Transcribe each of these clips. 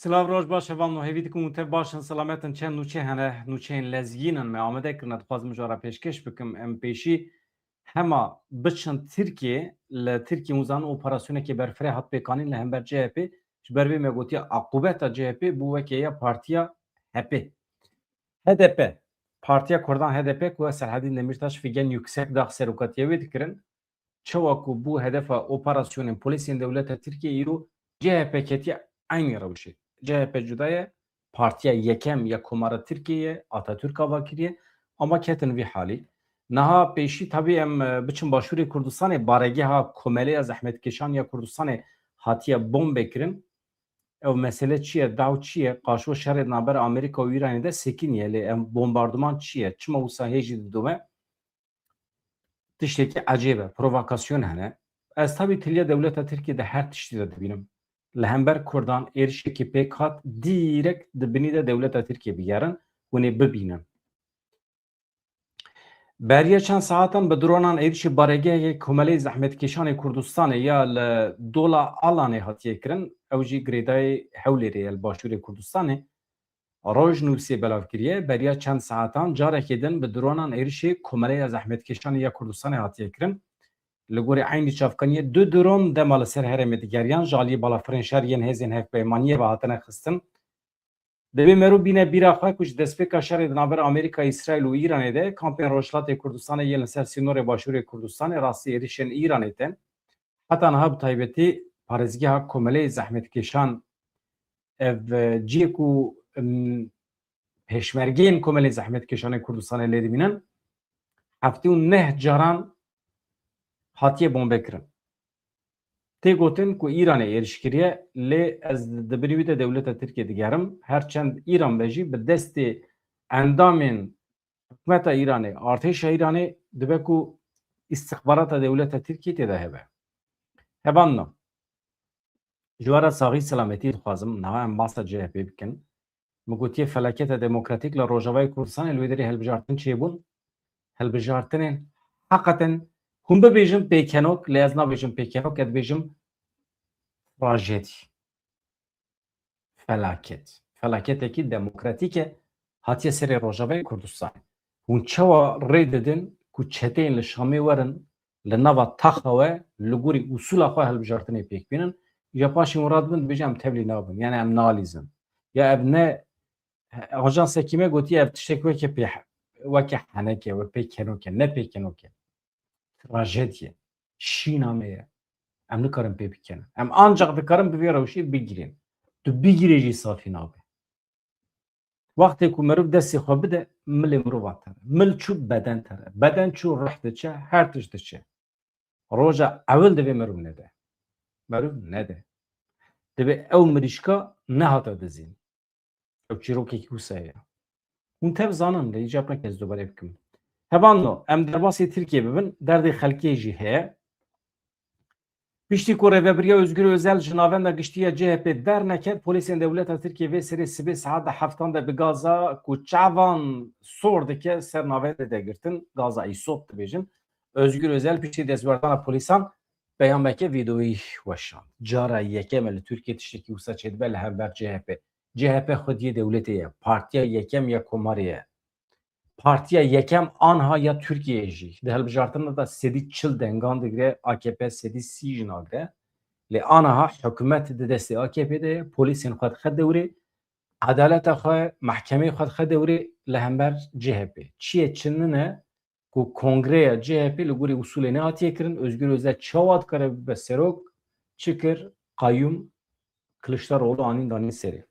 Silav roj baş evan muhevî dikim û te başin selametin çend nûçe hene nûçeyên lezgînin me amade kirine dixwazim jara pêşkeş bikim em pêşî hema biçin Tirkiye li Tirkiye û operasyonekê berfireh hat pêkanîn li hember CHP ji ber vê me gotiye aqubeta CHP bû wekê ya Partiya HEPê. HDP Partiya Kurdan HDP ku Serhedîn Demirtaş figen yüksek dax serokatiye wê dikirin çawa ku bû hedefa operasyonên polîsên dewleta Tirkiye îro CHP ketiye aynı rewşê. CHP cudaye Partiya Yekem ya Komara Tirkiye Atatürk ava kiriye ama ketin vî halî. Niha pêşî tabii em biçin Başûrê Kurdistanê baregeha komeleya zehmetkeşan ya Kurdistanê hatiye bombê kirin. Ew mesele çi ye? Daw çi ye? Qaşo şerê naber Amerîka û Îranê de sekiniye lê em bombardıman çi ye? Çima wisa hêjî didome? Tiştekî ecêb e, provokasyon hene. Ez tabii tiliya dewleta Tirkiye de her tiştî de dibînim. Li hember Kurdan êrişekî pêk hat dîrekt di binî de dewleta Tirkiye bigerin hûnê bibînin. Beriya çend saatan bi dronan êrişî baregehê komeleyê zehmetkeşanê Kurdistanê ya li Dola Alanê hatiye kirin, ew jî girêdayê Hewlêrê ye li Başûrê Kurdistanê. Rojnûsê belavkiriye beriya çend saatan carekê din bi dronan êrişê komeleya zehmetkeşanê ya Kurdistanê hatiye kirin. Li gorî aynî çavkaniyê du dron dema li ser herêmê digeriyan ji aliyê balafirên şeriyên hêzên hevpeymaniyê ve hatine xistin. Divê merû bîne bîra xwe ku ji destpêka şerê di naber Amerîka, İsraîl û Îranê de kampên rojhilatê Kurdistanê yên li ser sînorê Başûrê Kurdistanê rastî êrişên Îranê tên. Heta niha bi taybetî parêzgeha komeleyê zehmetkeşan ev ciyê ku pêşmergeyên komelê zehmetkeşanê Kurdistanê lê dibînin heftê û neh caran hatiye bombekirin. Tê gotin ku Îranê êriş kiriye lê ez di binî wî de dewleta Tirkiye digerim herçend Îran be jî bi destê endamên hikûmeta Îranê artêşa Îranê dibe ku îstixbarata dewleta Tirkiye tê de hebe. Hebanna ji wara saxî selametî dixwazim niha em basa CHP bikin. Min gotiye Felaketa Demokratîk li Rojavayê Kurdistanê li wê derê hilbijartin çêbûn. Hilbijartinên heqetin hûn bibêjin pêkenok lê ez nabêjim pêkenok ez dibêjim trajedî. Felaket. Felaketekî demokratîk e hatiye serê Rojavayê Kurdistanê. Hûn çawa rê didin ku çeteyên li Şamê werin li nava taxa we li gorî usûla xwe hilbijartinê pêk bînin ya paşê wan radibin dibêje em tevlî nabin yani em nalîzin. Ya ev ne ajansekî me gotiye ev tiştek weke heneke we pêkenok e ne pêkenok e. Trajediye. Şîna me ye. Em nikarin pê bikenin. Em ancak dikarin bi vê rewşê bigirên. Tu bigirê jî safî nabe. Wextê ku merov destê xwe bide milê mirovan tere. Mil çû beden tere. Beden çû rih diçe her tişt diçe. Roja ewil divê merov nede. Merov nede. Divê ew mirîşka nehata dizîn. Ew çîrokekî wisa ye. Hûn tev zanin lê îcab neke ez dobarê bikim. Hevanno em derbasê Tirkiye bibin derdê xelkê jî heye. Piştî ku Rêveberiya Özgür Özel ji navenda giştiya CHP derneket polîsên dewleta Tirkiye vê serê sibê saet heftan de bi gaza ku çavan sor dike ser navendê de girtin gaza îsot dibêjin. Özgür Özel piştî destberdana polîsan peyameke vîdeoyî weşand. Cara yekem li Tirkiye tiştekî wisa çêdibe li hember CHP. CHP xwediyê dewletê ye. Partiya Yekem ya Komarê ye. Partiya Yekem anha ya Türkiye jî. Di hilbijartina da sedî çil dengan digire AKP sedî sî jî nagire. Lê anaha hikûmet di destê AKP de ye. Polîsên xwe dixe dewrê. Adaleta xwe, mehkemeyê xwe dixe dewrê li hember CHP. Çiye çinin e ku kongreya CHP li gorî usulê nehatiye kirin. Özgür Özel çawa dikare bibe serok çi kir Qayyum Kılıçdaroğlu anîn danî serê.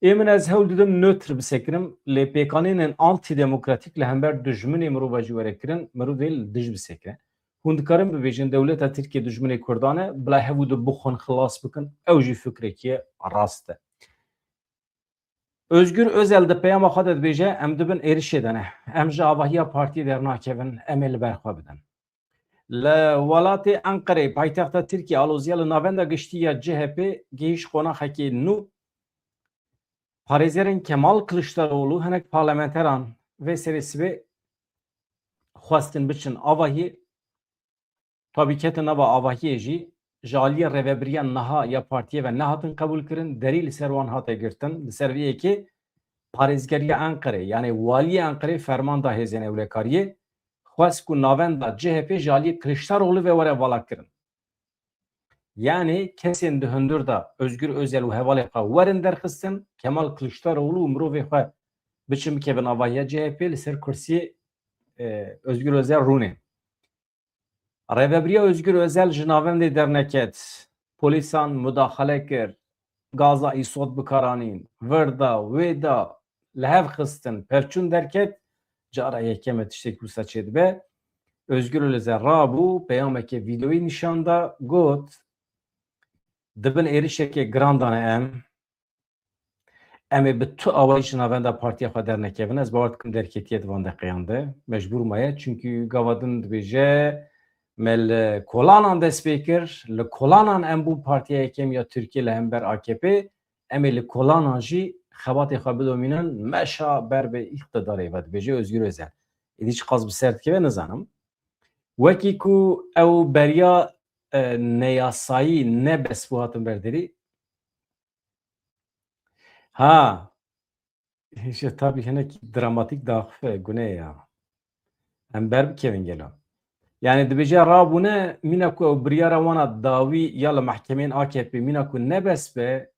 Êmin ez hewl didim nötr bisekirim lê pêkanînên antîdemokratîk li hember dijminê mirova jî were kirin mirovê dij bisekire. Hûn dikarin bibêjin dewleta Tirkiye dijminê Kurdan e bila hevû de bixwin xilas bikin ew jî fikrekî ye rast e. Özgür Özel di peyama xwe de dibêje em dibin êrişê de ne. Em ji avahiya partiyê dernakevin em ê li ber xwe bidin. Li welatê Enqereyê paytexta Tirkiye aloziya li navenda giştiya CHP gihîş qonaqekê nû Parêzerên Kemal Kılıçdaroğlu hinek parlamenteran vê serê sibê xwestin biçin avahiyê tabî ketin nava avahiyê jî jaliye reveberiya naha ya partiye ve nehatın kabul kirin derî li ser wan hate girtin li ser vê yekê parêzgeriya Enqerê yani Valiye Enqerê ferman da hêzên ewlekariyê xwest ku navenda CHP jaliye Kılıçdaroğlu ve were vala kirin. Yani kesên di hundir da Özgür Özel û hevalê xwe werin derxistin Kemal Kılıçdaroğlu û mirovê xwe biçin bikevin avahiya CHP li ser kursiyê Özgür Özel rûnê. Rêveberiya Özgür Özel ji navendê derneket, polîsan müdaxale kir, gaza îsot bikaranîn, vir da, wê da li hev xistin, pevçûn derket, cara yekeme tiştekî wisa çê dibe. Özgür Özel rabû, peyamekê vîdeoyî nîşan da, got dibin êrişekê giran dane em ê bi tu awayî ji navenda partiya xwe dernekevin. Ez bawer dikim derketiye di van deqeyan de mecbûr maye çünkü gava din dibêje me li kolanan dest pê kir, li kolanan em bû partiya yekem ya Tirkiye li hember AKP, em ê li kolanan jî xebatê xwe bidomînin meşa ber bê îqtidarê ve dibêje Özgür Özel. Êdî çi qas bi ser dikeve nizanim. Wekî ku ew beriya neyasayî nebes bû hatin berderî. Ha, işte tabii hinek dramatik daxfe gune ya. Em ber bikevin gelo. Yani dibêje rabûne mîna ku ew biryara wana dawî ya li mehkemeyên AKP mîna ku nebes be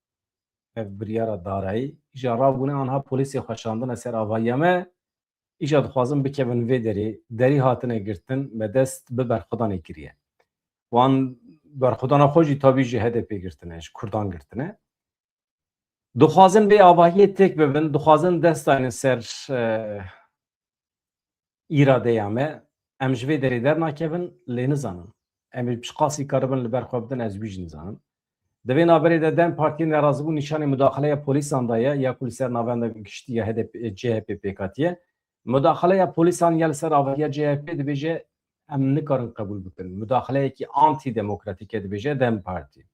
ev biryara darayî îja rabûne anha polîsê xweşandine ser avahiya me îja dixwazin bikevin vê derê derî hatine girtin me dest bi berxwedanê kiriye. Wan berxwedana xwe jî tabî ji HDP girtine, ji Kurdan girtine. Dixwazin vê avahiyê têk bibin, dixwazin destayên ser îradeya me em ji vê derê dernakevin lê nizanin. Em ê pişqasî karibin li ber xwe bidin ez wî jî nizanim. Di vê naberê de dem partiyên nerazîbû nîşanê müdaxaleya polîsan da ye ya ku li ser navenda giştî ya CHP pêkatiye. Müdaxaleya polîsan ya li ser avahiya CHP dibêje em nikarin qebûl bikin. Müdaxaleyekî antîdemokratîk e dibêje dem partî.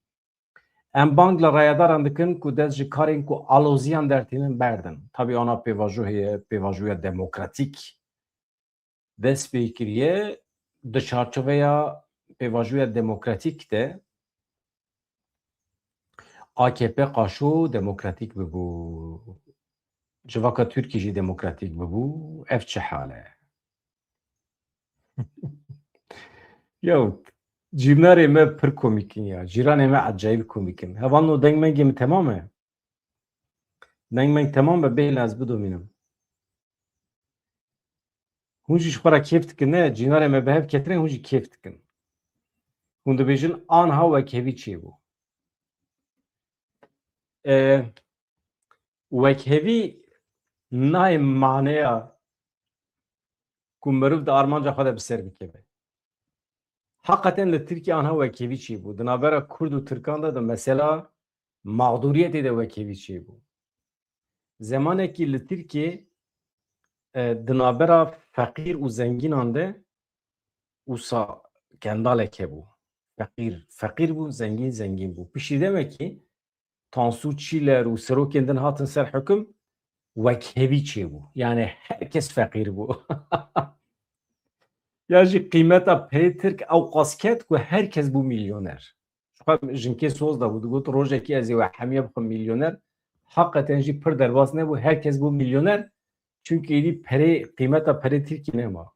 Em bang li rayadaran dikin ku dest ji karên ku aloziyan dertînin berdin. Tabii ona pêvajo heye, pêvajoya demokratîk dest pê kiriye di çarçoveya pêvajoya demokratîk de AKP qaşo demokratîk bibû. Civaka Türkiye jî demokratîk bibû. Ev çi hal e? Ya cînarê me pir komîk in ya. Cîranê me acayip komîk in. Hevan o dengmengê min temam e? Dengmeng temam be bêhna ez bidomînim. Hûn jî ji xwe re kêf dikin ne? Cînarê me bi hev ketine hûn jî kêf dikin. Hûn dibêjin anha wekhevî çêbû. Wekhevî nayê maneya ku mirov di armanca xwe de bi ser bikeve. Hakikaten li Tirkiye anha wekhevî çêbû. Di navbera Kurd û Tirkan de mesela mağduriyetê de wekhevî çêbû. Zemanekî li Tirkiye di navbera feqîr û zengînan de wisa kendalek hebû. Feqîr bû, zengîn bû. Piştî demekî Tansu Çîler û serokên din hatin ser hukm wekhevî çêbû. Yani herkes feqîr bû. Ya jî qîmeta perê Tirk ew qas ket ku herkes bû milyoner. Jinkê soz da bû digot rojekî ez ê we hemiye bixwim milyoner. Hakikaten jî pir derbas nebû herkes bû milyoner. Çünkü êdî perê qîmeta perê Tirkî nema.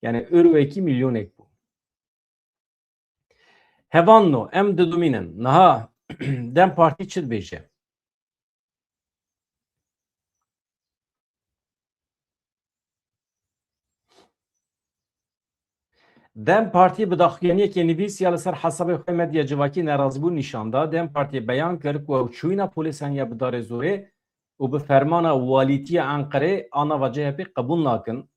Yani eurowekî milyonek bû. Hevanno em didomînin. Niha Dem Partî çi dibêje? Dem Partî bi daxuyaniyekê nivîs ya li ser hesabê xwe medya civakî nerazîbûn nîşan da. Dem Partî beyan kir ku ew çûyîna polîsan ya bi darê zorê û bi fermana walîtiya Enqerê anava CHP qebûl nakin.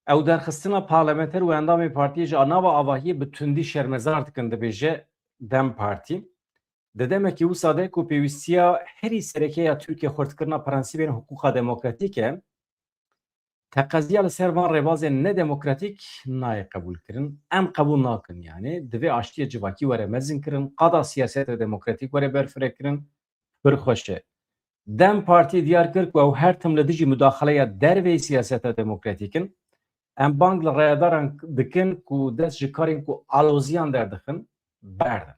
Ew derxistina parlamenter û endamê partiyê ji nava avahiyê bi tundî şermezar dikin dibêje Dem Partî. Di demekî wisa de ku pêwîstiya herî serekeya Tirkiye xurtkirina prensîbên hukûqa demokratîk e, teqeziya li ser van rêbazên nedemokratîk nayê qebûl kirin. Em qebûl nakin yani. Divê aştiya civakî were mezin kirin, qada siyaseta demokratîk were berfirê kirin, pir xweş e. Dem Partî diyar kir ku ew her tim li dijî müdaxaleya dervê siyaseta demokratîk in. Em bang li rêdaran dikin ku dest ji karên ku aloziyan derdixin berdin.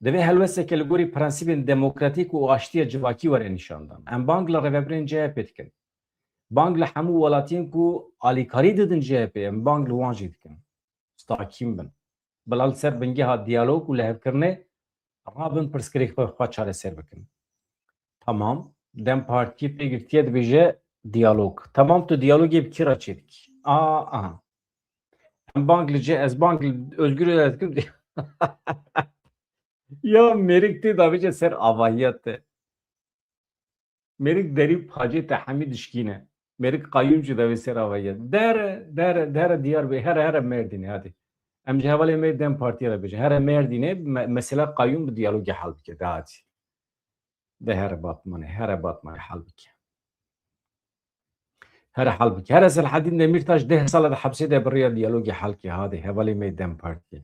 Divê helwesteke li gorî prensîbên demokratîk û aştiya civakî were nîşandan. Em bang li rêveberên CHP dikin. Bang li hemû welatiyên ku alîkarî didin CHP, em bang li wan jî dikin. Stakîm bin. Bila li ser bingeha diyalog û lehevkirinê rabin pirsgirêk xwe çareser bikin. Tamam, Dem Partiyê pêgirtiye dibêje diyalog. Tamam, tu diyalogê bi kî re çêdikî? Aha. Em bang li ez bang li Özgür Özel dikim. Ya merik tê davêje ser avahiyet te. Merik derî pacê te hemî dişkîne. Merik qayyum jî davê ser avahiyet. Dere diyar bê here Mêrdînê hadi. Em ji hevalê me Dem Partiyê re bêje. Here Mêrdînê mesela qayyum bi diyalogê hel bike. De hadi. De here Batmanê hel bike. Here hel bike. Here Selhedîn Demirtaş 10 sala di hepsê de biriya diyalogê hel kê hadi hevalê me Dem Partiyê.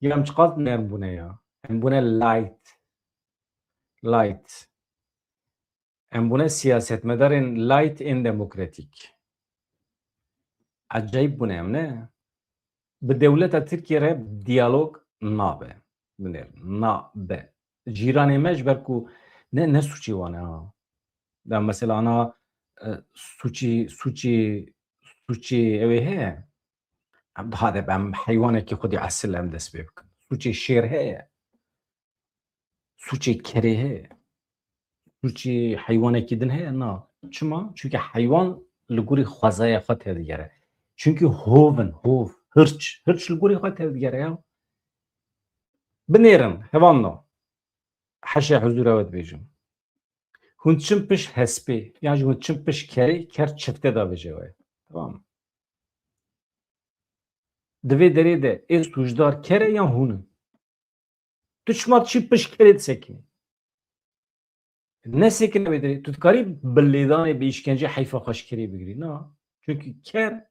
Ya em çiqas nerm bûne ya. Em bûne light. Em bûne siyasetmedarên light ên demokratîk. Acayip bûne em ne? Bi dewleta Tirkiye re diyalog nabe. Nabe. Cîranê me ji ber ku ne suçî wan e ha. Da mesela ana suçî ew ê heye. Em hade em heywanekî xwedî esil em dest pê bikin. Suçê şêr heye. Suçê kerê heye. Suçê heywanekî din heye na. Çima? Çünkü heywan li gorî xwezaya xwe tevdigere. Çünkü hovin, hirç li gorî xwe tevdigere ya. Binêrin, hevanno. Heşê huzûra we dibêjim. Hûn çim piş hespê, yan jî hûn çim piş kerê, ker çifte davêje we. Tamam. Divê derê de ê sûcdar ker e yan hûn in. Tu çima çi piş kerê disekînî? Nesekine vê derê. Tu dikarî bi lêdanê bi îşkence heyfa xweşkerî bigirî. Na. Çünkü ker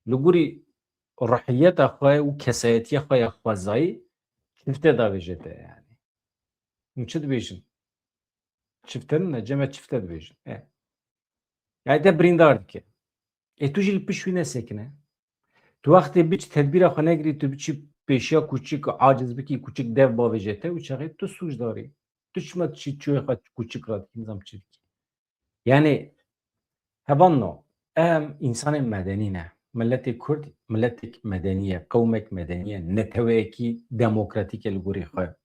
li gorî ruhiyeta xwe û kesayetiya xwe ya xwezayî çifte davêje te yani. Hûn çi dibêjin? Çiftenin ne? Cem çifte dibêjin. Yani te birîndar dike. Tu jî li piş wî nesekine. Tu wextê biçî tedbîra xwe negirî, tu biçî pêşiya kûçik aciz bikî, kûçik dev bavêje te û çaxê tu sûcdarî. Tu çima çiyê xwe kûçik ra dikî, nizam çi dikî. Yani hevanno em însanên medenî ne. Milletê Kurd milletek medenî ye, qewmek medenî ye, netewekî demokratîk e li gorî xwe.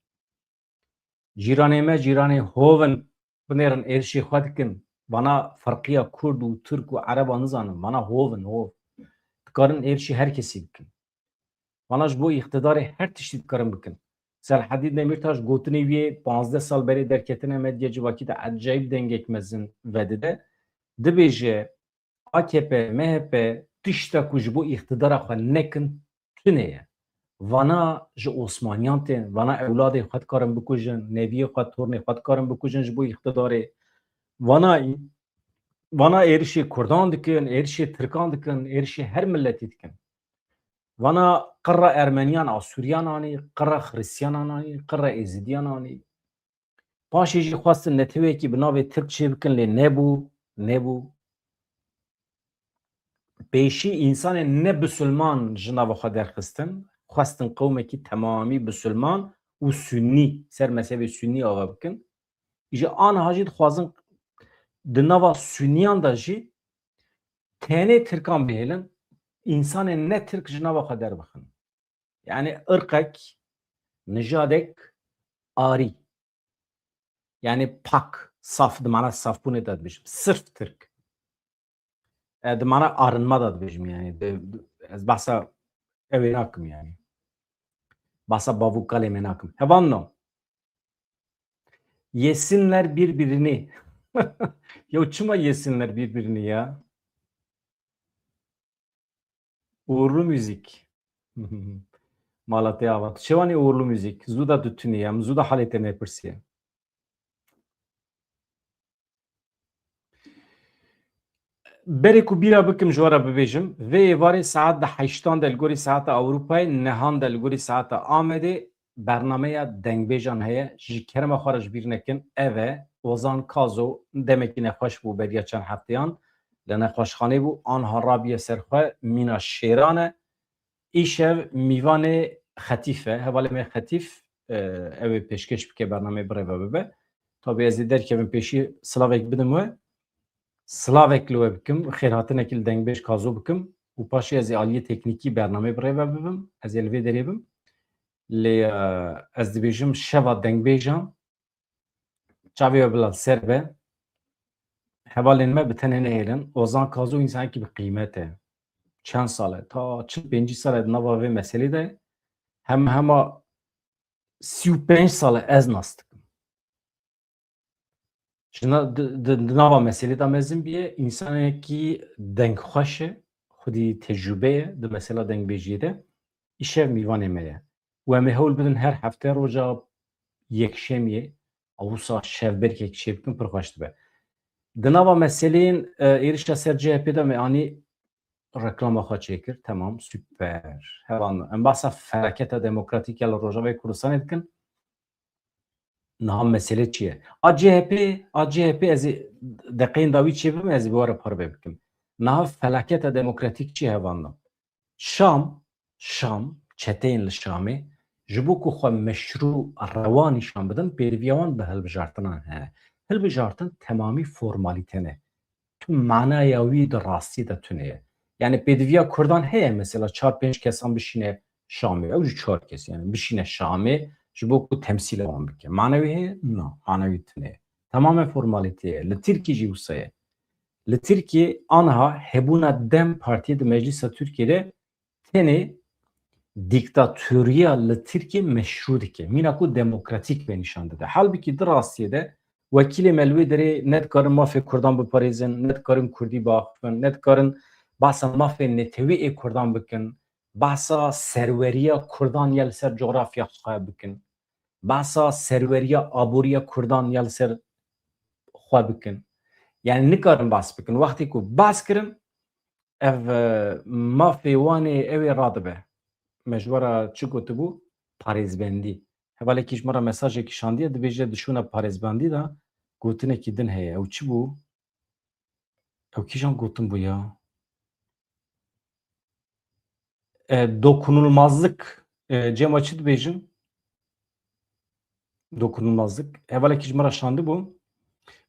Cîranê me cîranê hovin binêrin êrişê xwe dikin. Vana ferqiya Kurd û Türk û Ereba nizanin. Vana hov. Dikarin êrişê herkesî bikin. Vana ji bo îxtidarê her tiştî dikarin bikin. Selhedîn Demirtaş gotinê wê 15 sal berê derketine medya civakî de acayip dengek mezin vedide. Dibêje AKP, MHP tişta ku ji bo îxtidara xwe nekin tune ye. Vana ji Osmaniyan tên, vana ewladê xwe dikarin bikujin, neviyê xwe, tornê xwe dikarin bikujin ji bo îxtidarê. Vana êrişê Kurdan dikin, êrişê Tirkan dikin, êrişê her milletî dikin. Vana qira Ermeniyan a Sûriyan anî, qira Xristiyanan anî, qira Êzidiyan anî. Paşê jî xwestin netewekî bi navê Tirk çêbikin lê nebû. Pêşî însanên ne bisulman ji nava xwe derxistin, xwestin qewmekî temamî bisulman û Sünnî, ser mezhebê Sünnî ava bikin. Ji aniha jî dixwazin di nava Sünniyan da jî tenê Tirkan bihêlin, însanên ne Tirk ji nava xwe derbixin. Yani irqek, nijadek arî. Yani pak, saf, di mana safbûnê de dibêjim. Sırf Tirk. Di mana arınma da dibêjim yani. Ez behsa evê nakim yani. Behsa bavûkalê me nakim. Hevanno. Yesinler birbirini. Ya çima yesinler birbirini ya? Uğurlu müzik. Malatya avat. Şevani uğurlu müzik. Zuda tütünüyem. Zuda halete me pirsiye. Berê ku bîra bikim ji wara bibêjim, vê êvarê saet di heştan de li gorî saeta Ewropayê, nehan de li gorî saeta Amedê bernameya dengbêjan heye. Ji kerema xwe re ji bîr nekin. Ev e Ozan Kazo demekî nexweş bû beriya çend hefteyan. لنخوشخانه بو آنها رابیه سرخواه مینا شیرانه ایشو میوان خطیفه هواله می خطیف اوی پیشکش بکه برنامه بره و ببه تا بیازی در که من پیشی سلاوک بدم و سلاوک لو بکم خیراتن اکل دنگ بیش کازو بکم و پاشی از آلیه تکنیکی برنامه بره و ببم از الوی دریبم لی از دیبیجم شوا دنگ بیجم چاوی و بلال سر به حوالین ما بتنه نیرن اوزان کازو انسان کی به قیمته چند ساله تا 45 ساله نوا و مسئله ده هم 35 ساله از ناست شنا نوا مسئله ده مزن بیه انسان کی دنگ خوشه خودی تجربه ده مسئله دنگ بیجیده ایشه میوانه میه و مهول بدن هر هفته روزا یک شمیه اوسا شب یک شب کن پرخاشت به دنوا مسئلین ایرش سر CHP ده میانی reklam خواهد چکر تمام سوپر هوان ام بحث فلکت دموکراتیک یا روجاوی کردستان دکن نه مسئله چیه CHP از دقیقاً داوی چی بیم از بیوار پر بکن نه فلکت دموکراتیک چیه هوان شام چتین لشامه جبو کو خو مشروع روانی شام بدن پیرویان به هلبجارتنان هنه هلبجارتن تمامی فرمالیتنه تو معنایاوی در راستی دتونه yani bedviya Kurdan heye mesela 4-5 kesan bişine Şam'ı o 4 kes yani bişine Şam'ı bu temsil olan bir ke manevi heye no manevi tne tamamen formalite le Türkiye usaya le Türkiye anha hebuna dem partiye de meclisa Türkiye'de tene diktatörya le Türkiye meşru dike minaku demokratik ve nişandı da halbuki Drasya'da vekili melvi dere net karın mafya Kurdan bu parizin net karın Kurdi bakın net karın بحثا مافی نتوی کردان بکن بحثا سروریا کردان یل سر جغرافیا خواه بکن بحثا سروریا آبوریا کردان یل سر خواه بکن یعنی نکارم بحث بکن وقتی که بحث کرن اف مافی وانی اوی رادبه مجبورا چی گوته بو؟ پاریزبندی حوالی کش مرا مساجه کشاندیه دویجه دشونه پاریزبندی دا گوتنه که دن هیه او چی بو؟ او کشان گوتن بو یا؟ Dokunulmazlık Cem açıd bejin dokunulmazlık evvel ki jmara şandı bu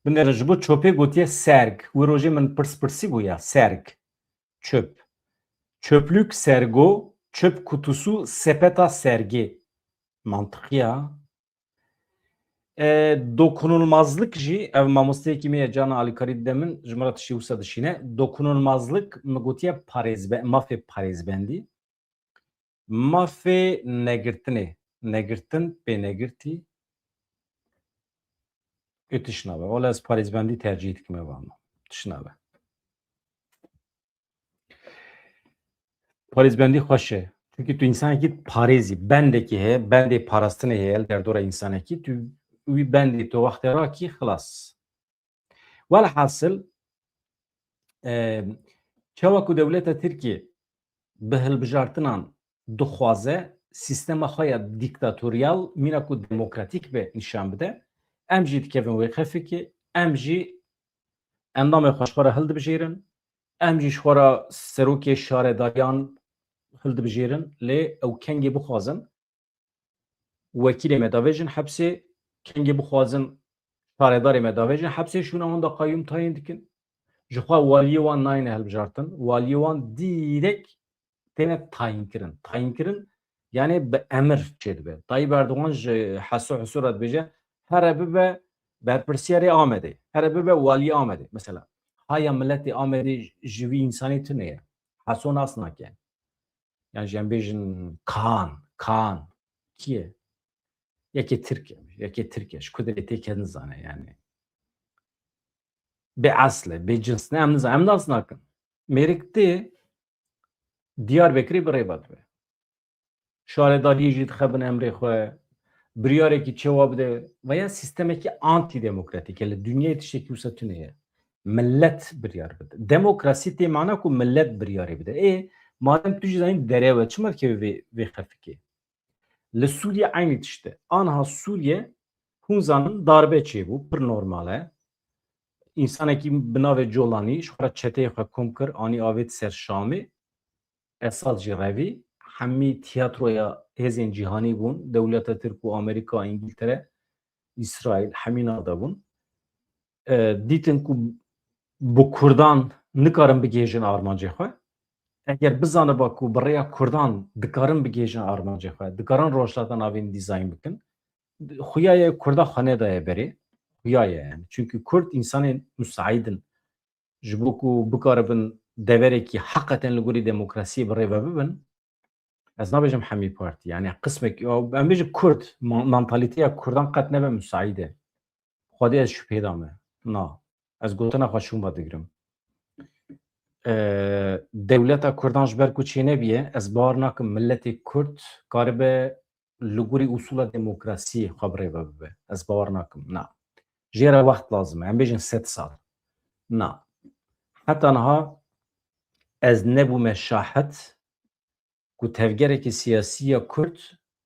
binler bu çöpe gotiye serg ve roje min pırsi bu ya serg çöplük sergo çöp kutusu sepeta sergi mantık ya dokunulmazlık ji ev mamuste kimiye Can Ali Karidem'in jmara tişi usa dışine dokunulmazlık gotiye parezbe mafya parezbendi mafê negirtin pê negirtî tişnabe wala ez parêzbendî tercih dikim evan tişnabe parêzbendî xweş e çünkü tu insanekî parêzî bendekî heye bendê parastinê heye derdora insanekî tu wî bendê tu wextê rakî xilas welhasil çawa ku dewleta Tirkiye bi hilbijartinan dixwaze sistema xwe ya dîktatoriyal mîna ku demokratîk be nîşan bide em jî dikevin wê xefikê em jî endamê xwe ji xwe re hildibijêrin em jî ji xwe re serokê şaredariyan hildibijêrin lê ew kengê bixwazin wekîlê me davêjin hepsê kengê bixwazin şaredarê me davêjin hepsê şûna wan da qayyum tayin dikin ji xwe waliyê wan nayêne hilbijartin waliyê wan dîrek tene tayin kirin yani be emir çedibe Tayyip Erdoğan hasu radbeje her bibe berpirsiyeri Ahmed'e her bibe vali Ahmed'e mesela haya milleti Ahmed'e jivi insani tüneye hasu nasnake yani jembejin Kaan kiye yeke Türkiye şu kudreti kendin zane yani be asle be cinsine em nasnakın merikti Diyarbakır'ı bireybat be şaredariye jî dixebin emrê xwe biryarekî çawa bide veya sistemekî antîdemokratîk li dünyayê tiştekî wisa tune ye millet biryar bide demokrasî tê mana ku millet biryarê bide madem tu jî zanî derê we çima dikeve vê xefikê li Sûriye aynî tişt e aniha Sûriye hûn zanin darbe çêbû pir normal e insanekî bi navê Colanî ji xwe re çeteyê xwe kom kir anî avê ser Şamê esad jî revî hemî tiyatroya hêzên cîhanî bûn dewleta Tirk û Amerîka İngîltere İsraîl hemîna de bûn dîtin ku bi Kurdan nikarin bigêjin armancê xwe eger bizaniba ku bi rêya Kurdan dikarin bigêjin armancê xwe dikarin rojhilata navê dîzayn bikin xuya Kurda xwe nedaye berê xuya ye yani çünkü Kurd insanên müsaîdin ji bo ku bikaribin deverekî heqeten li gorî demokrasiyê bi rê ve bibin ez nabêjim hemî partî yani qismekî em bêjin Kurd mentalîteya Kurdan qet nebe müsaîd e xwedê ez şüphê dame na ez gotina xwe şûma digirim dewleta Kurdan ji ber ku çê nebiye ez bawer nakim milletê Kurd karibe li gorî usûla demokrasiyê xwe bi rê ve bibe ez bawer nakim na jê re wext lazim e em bêjin 100 sal na heta niha ez nebûme şahet ku tevgerekî siyasî ya Kurd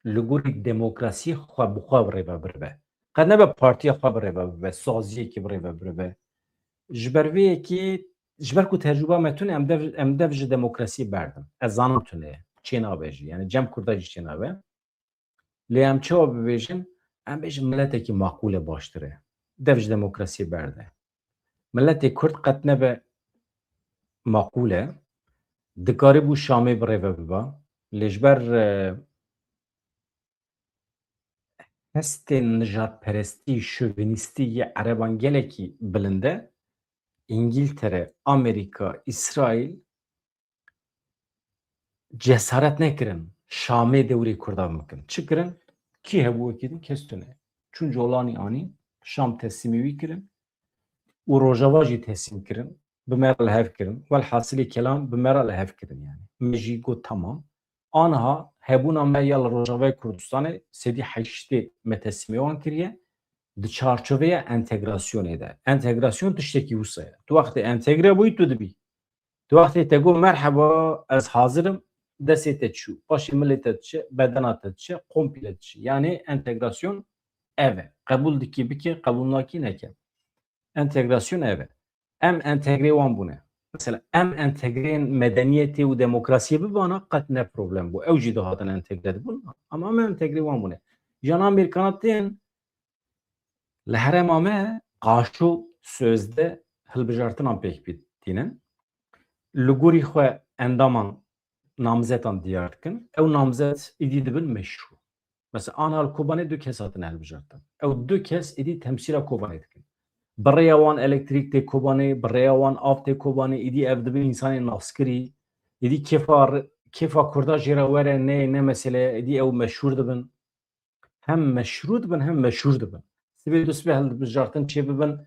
li gorî demokrasiyê xwe bi xwe bi rê ve biribe qet nebe partiya xwe bi rê ve bibe saziyekî bi rê ve biribe ji ber vê yekê ji ber ku tecrüba me tune em dev ji demokrasiyê berdin ez zanim tune ye çê nabe jî yani cem Kurda jî çê nabe lê em çawa bibêjin em bêjin milletekî maqûl e baştir e dev ji demokrasiyê berde milletê Kurd qet nebe maqûl e dikarîbû Şamê bi rê ve biba lê ji ber hestên nijadperestî şövenîstî yê ereban gelekî bilind e İngîltere, Amerîka, İsraîl cesaret nekirin Şamê dewrê Kurdan bikin. Çi kirin? Kî hebû wekî din kes tune. Çûn Colanî anî Şam teslîmê wî kirin û Rojava jî teslîm kirin. Bi me re li hev kirin. Welhasilê kelam bi me re li hev kirin yani. Me jî got tamam. Aniha hebûna me ya li Rojavayê Kurdistanê sedî heştê me teslîmê wan kiriye di çarçoveya entegrasyonê de. Entegrasyon tiştekî wisa ye. Tu wextê entegre bûyî tu dibî. Tu wextê te got merheba ez hazirim destê te çû. Paşê milê te diçe, bedena te diçe, komple diçe. Yani entegrasyon ev e. Qebûl dikî bikî, qebûl nakî neke. Entegrasyon ev e. Em entegrê wan bûne. Mesela em entegreyên medeniyetê û demokrasiyê bibana qet ne problem bû. Ew jî dihatin entegre dibûn ama em entegrê wan bûne. Jana Amerîkana tên li herêma me qaşo sözde hilbijartinan pêk bîtînin. Li gorî xwe endaman namzetan diyar dikin. Ew namzet êdî dibin meşru. Mesela aniha li Kobanê du kes hatin hilbijartin. Ew du kes êdî temsîla Kobanê dikin. Bi rêya wan elektrîk tê Kobanê, bi rêya wan av tê Kobanê êdî ev dibin însanên naskirî, êdî kêfa Kurda jê re were ne mesele êdî ew meşhûr dibin. Hem meşru dibin hem meşhûr dibin. Sibê du sibê hilbijartin çê bibin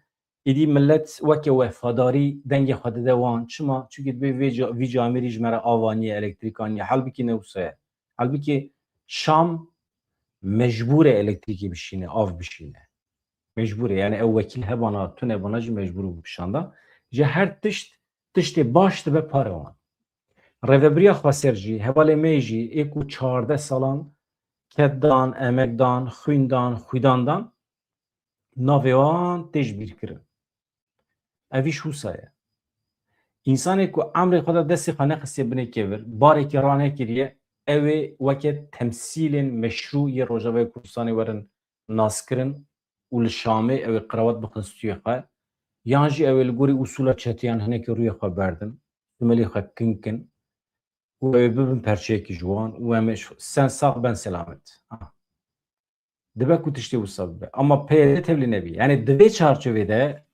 êdî millet weke wefadarî dengê xwe dide wan çima çûkî dibê vî camerî ji me re av aniye elektrîk aniye helbikî ne wisa ye. Helbikî Şam mecbûr e elektrîkê bişîne av bişîne. Mecbûr e yani ew wekîl hebana tu nebana jî mecbûr bû bişanda. Ji her tişt tiştê baş dibe pare wan. Rêveberiya Xweser jî hevalê me jî ê ku 14 salan ketdan, emekdan, xwîndan, xwîdandan navê wan tê ji bîrkirin. Evî ji wisa ye. İnsanê ku emrê xwe de destê xwe nexistiye binê kevir, barekî ranekiriye, ew ê weke temsîlên meşrû yê Rojavayê Kurdistanê werin naskirin û li Şamê ew ê qirabat bixin stûyê xwe, yan jî ew ê li gorî usûla çetiyan hinekî rûyê xwe berdin, simelê xwe kinkin û ew ê bibin perçeyekî ji wan û em ê sen sağ ben selamet. Dibe ku tiştê wisa bibe. Ama peyre tevlî nebî. Yani di vê çarçovê de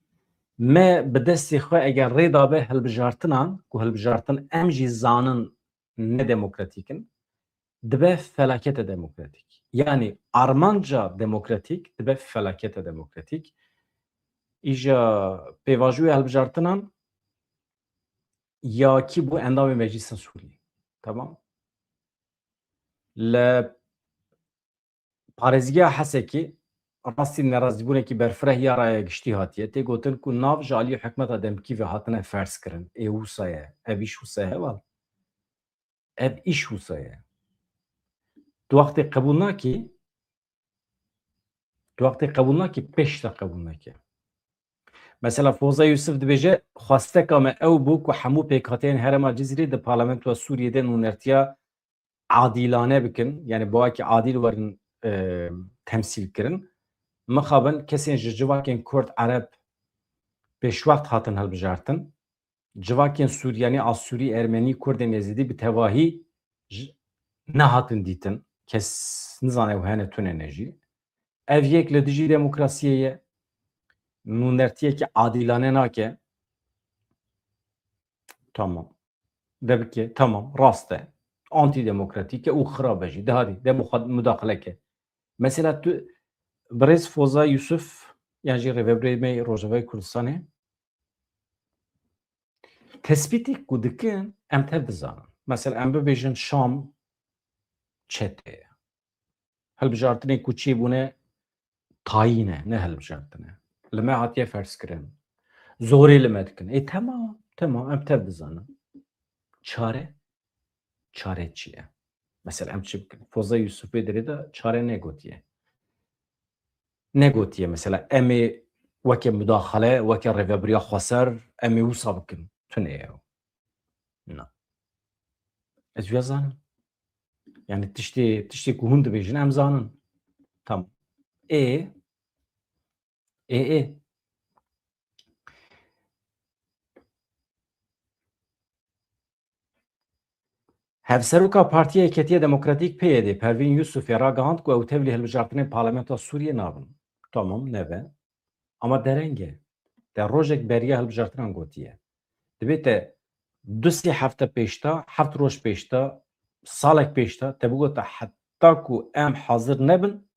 me bi destê xwe eger rê dabe hilbijartinan ku hilbijartin em jî zanin nedemokratîk in dibe felaketa demokratîk. Yani armanca demokratîk dibe felaketa demokratîk. Îja pêvajûya hilbijartinan yakî bû endamê meclîsa Sûriyê. Tamam? Li parêzgeha Hesekê rastî nerazîbûnekî berfireh ya raya giştî hatiye tê gotin ku nav ji aliyê hikûmeta demkîvê hatine ferz kirin. Ê wisa ye. Ev îş wisa ye heval. Ev îş wisa ye. Tu wextê qebûl nakî pêş te qebûl nake. Mesela Foza Yusuf dibêje xwasteka me ew bû ku hemû pêkhateyên Herêma Cizrê di parlamentoya Sûriyê de nûnertiya adîlane bikin, yani bawekî adîl werin temsîl kirin. Mixabin kesên ji civakên Kurd, Ereb pêşwext hatin hilbijartin. Civakên Sûryanî, Asûrî, Ermenî, Kurdên Êzidî bi tevahî nehatin dîtin. Kes nizane ew hene tunene jî. Ev yek li dijî demokrasiyê ye. Nûnertiyekî adîlane nake. Tamam. Debike tamam rast e. Antidemokratîk e û xirab e jî. Dihadî de müdaxileke. Mesela tu Birêz Foza Yusuf yan jî rêveberê me Rojavayê Kurdistanê tespîtê ku dikin em tev bizanin. Mesela em bibêjin Şam çete ye. Hilbijartinê ku çêbûne tayîn e, ne hilbijartin e. Li me hatiye ferskirin. Zorê li me dikin. Tamam em tev bizanin. Çare çi ye? Mesela em çi bikin? Foza Yusufê derê de çare negotiye. Negotiye mesela em ê weke müdaxele, weke rêveberiya xweser em ê wisa bikin. Tune ye. Na. Ez vê zanim. Yani tiştê ku hûn dibêjin em zanin. Tamam. Ê Hevseroka Partiya Heyetiye Demokratîk PYD Pervîn Yusufê ragihand ku ew tevlî hilbijartinên parlamentoya Sûriyê nabin. Tamam nebe. Ama derenge. De rojek beriya hilbijartinan gotiye. Dibête du sê hefte pêşta, heft roj pêşta, salek pêşta te bigota heta ku em hazir nebin,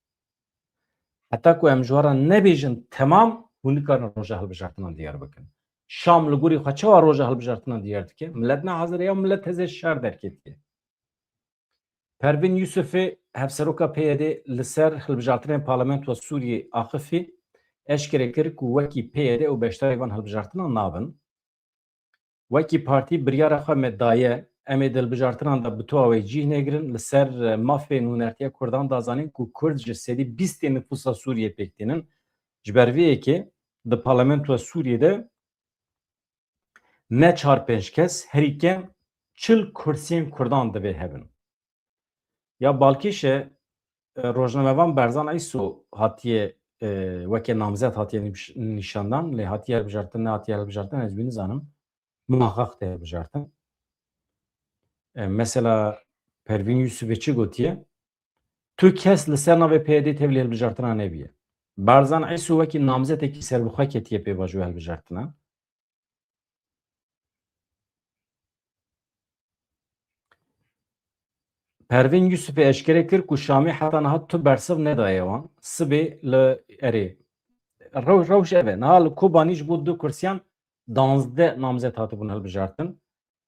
heta ku em ji waran nebêjin temam hûn nikarin roja hilbijartinan diyar bikin. Şam li gorî xwe çawa roja hilbijartinan diyar dike? Millet ne hazir ya millet hezê şer derketiye. Pervîn Yusufê hevseroka PYD li ser hilbijartinên parlamentoya Sûriyê axifî eşkere kir ku wekî PYD û beşdarê van hilbijartinan nabin. Wekî partî biryara xwe me daye em ê hilbijartinan da bi towa wê cih negirin li ser mafê nûnertiya Kurdan da zanîn ku Kurd ji sedî 20 nüfusa Sûriyê pêktînin. Ji ber vê yekê di parlamentoya Sûriyê de ne 4-5 kes herî kem 40 kursiyên Kurdan divê hebin. Ya balkêşe rojnamevan Berzan Ayso hatiye weke namzet hatiye nîşandan lê hatiye hilbijartin ne hatiye hilbijartin ez vê nizanim. Muhakkak te hilbijartin. Mesela Pervîn Yusufê çi gotiye? Tu kes li ser navê PYD tevlî hilbijartina nebiye. Berzan Ayso wekî namzetekî serbixwe ketiye pêvajoya hilbijartinan. Pervîn Yusufê eşkere kir ku Şamê heta niha tu bersiv nedaye wan. Sibê li erê rewş ev e. Niha li Kobanî ji bo 2 kursiyan 12 namzet hatibûn hilbijartin.